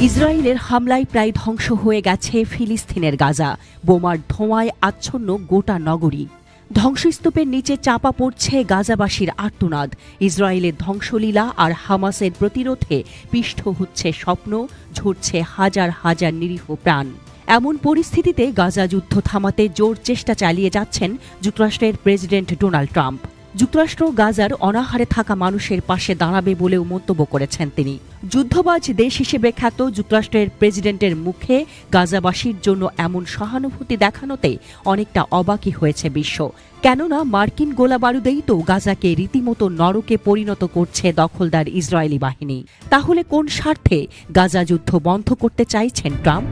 ইসরায়েলের হামলায় প্রায় ধ্বংস হয়ে গেছে ফিলিস্তিনের গাজা। বোমার ধোঁয়ায় আচ্ছন্ন গোটা নগরী। ধ্বংসস্তূপের নিচে চাপা পড়ছে গাজাবাসীর আর্তনাদ। ইসরায়েলের ধ্বংসলীলা আর হামাসের প্রতিরোধে পিষ্ট হচ্ছে স্বপ্ন, ঝরছে হাজার হাজার নিরীহ প্রাণ। এমন পরিস্থিতিতে গাজা যুদ্ধ থামাতে জোর চেষ্টা চালিয়ে যাচ্ছেন যুক্তরাষ্ট্রের প্রেসিডেন্ট ডোনাল্ড ট্রাম্প। যুক্তরাষ্ট্র গাজার অনাহারে থাকা মানুষের পাশে দাঁড়াবে বলেও মন্তব্য করেছেন তিনি। যুদ্ধবাজ দেশ হিসেবে খ্যাত যুক্তরাষ্ট্রের প্রেসিডেন্টের মুখে গাজাবাসীর জন্য এমন সহানুভূতি দেখানোতে অনেকটা অবাকই হয়েছে বিশ্ব। কেননা মার্কিন গোলাবারুদেই তো গাজাকে রীতিমতো নরকে পরিণত করছে দখলদার ইসরায়েলি বাহিনী। তাহলে কোন স্বার্থে গাজা যুদ্ধ বন্ধ করতে চাইছেন ট্রাম্প?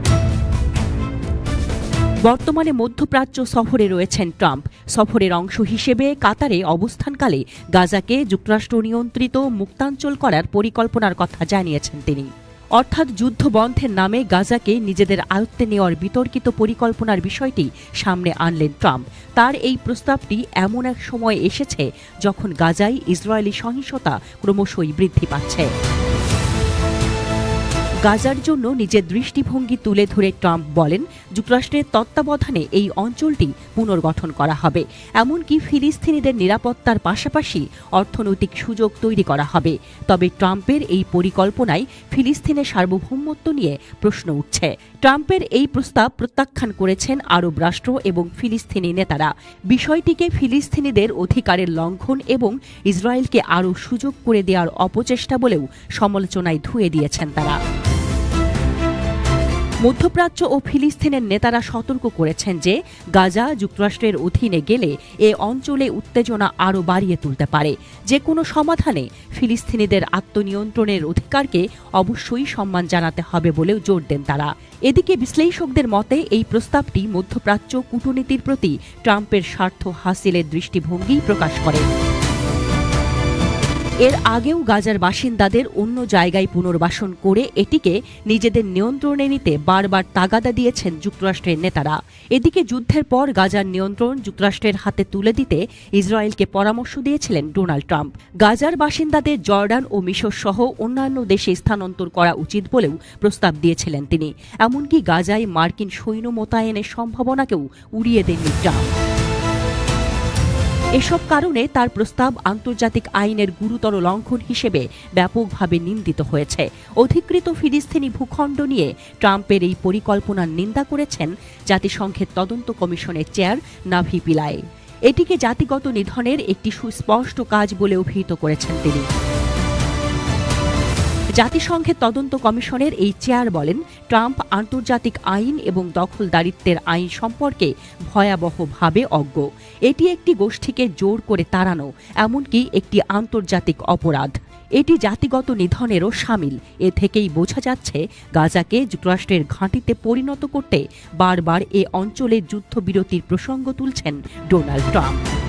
বর্তমানে মধ্যপ্রাচ্য সফরে রয়েছেন ট্রাম্প। সফরের অংশ হিসেবে কাতারে অবস্থানকালে গাজাকে যুক্তরাষ্ট্র নিয়ন্ত্রিত মুক্তাঞ্চল করার পরিকল্পনার কথা জানিয়েছেন তিনি। অর্থাৎ যুদ্ধ বন্ধের নামে গাজাকে নিজেদের আয়ত্তে নেওয়ার বিতর্কিত পরিকল্পনার বিষয়টি সামনে আনলেন ট্রাম্প। তার এই প্রস্তাবটি এমন এক সময় এসেছে যখন গাজায় ইসরায়েলি সহিংসতা ক্রমশই বৃদ্ধি পাচ্ছে। গাজার জন্য নিজের দৃষ্টিভঙ্গি তুলে ধরে ট্রাম্প বলেন, যুক্তরাষ্ট্রের তত্ত্বাবধানে এই অঞ্চলটি পুনর্গঠন করা হবে। এমনকি ফিলিস্তিনিদের নিরাপত্তার পাশাপাশি অর্থনৈতিক সুযোগ তৈরি করা হবে। তবে ট্রাম্পের এই পরিকল্পনায় ফিলিস্তিনের সার্বভৌমত্ব নিয়ে প্রশ্ন উঠছে। ট্রাম্পের এই প্রস্তাব প্রত্যাখ্যান করেছেন আরব রাষ্ট্র এবং ফিলিস্তিনি নেতারা। বিষয়টিকে ফিলিস্তিনিদের অধিকারের লঙ্ঘন এবং ইসরায়েলকে আরও সুযোগ করে দেওয়ার অপচেষ্টা বলেও সমালোচনায় ধুয়ে দিয়েছেন তারা। মধ্যপ্রাচ্য ও ফিলিস্তিনের নেতারা সতর্ক করেছেন যে গাজা যুক্তরাষ্ট্রের অধীনে গেলে এ অঞ্চলে উত্তেজনা আরও বাড়িয়ে তুলতে পারে। যে কোনো সমাধানে ফিলিস্তিনিদের আত্মনিয়ন্ত্রণের অধিকারকে অবশ্যই সম্মান জানাতে হবে বলেও জোর দেন তারা। এদিকে বিশ্লেষকদের মতে এই প্রস্তাবটি মধ্যপ্রাচ্য কূটনীতির প্রতি ট্রাম্পের স্বার্থ হাসিলের দৃষ্টিভঙ্গি প্রকাশ করে। এর আগেও গাজার বাসিন্দাদের অন্য জায়গায় পুনর্বাসন করে এটিকে নিজেদের নিয়ন্ত্রণে নিতে বারবার তাগাদা দিয়েছেন যুক্তরাষ্ট্রের নেতারা। এদিকে যুদ্ধের পর গাজার নিয়ন্ত্রণ যুক্তরাষ্ট্রের হাতে তুলে দিতে ইসরায়েলকে পরামর্শ দিয়েছিলেন ডোনাল্ড ট্রাম্প। গাজার বাসিন্দাদের জর্ডান ও মিশর সহ অন্যান্য দেশে স্থানান্তর করা উচিত বলেও প্রস্তাব দিয়েছিলেন তিনি। এমনকি গাজায় মার্কিন সৈন্য মোতায়েনের সম্ভাবনাকেও উড়িয়ে দেননি ট্রাম্প। এসব কারণে তার প্রস্তাব আন্তর্জাতিক আইনের গুরুতর লঙ্ঘন হিসেবে ব্যাপকভাবে নিন্দিত হয়েছে। অধিকৃত ফিলিস্তিনি ভূখণ্ড নিয়ে ট্রাম্পের এই পরিকল্পনার নিন্দা করেছেন জাতিসংঘের তদন্ত কমিশনের চেয়ার নাভি পিলাই। এটিকে জাতিগত নিধনের একটি সুস্পষ্ট কাজ বলে অভিহিত করেছেন তিনি। জাতিসংঘের তদন্ত কমিশনের এই চেয়ার বলেন, ট্রাম্প আন্তর্জাতিক আইন এবং দখলদারিত্বের আইন সম্পর্কে ভয়াবহভাবে অজ্ঞ। এটি একটি গোষ্ঠীকে জোর করে তাড়ানো, এমনকি একটি আন্তর্জাতিক অপরাধ। এটি জাতিগত নিধনেরও শামিল। এ থেকেই বোঝা যাচ্ছে গাজাকে যুক্তরাষ্ট্রের ঘাঁটিতে পরিণত করতে বারবার এ অঞ্চলে যুদ্ধবিরতির প্রসঙ্গ তুলছেন ডোনাল্ড ট্রাম্প।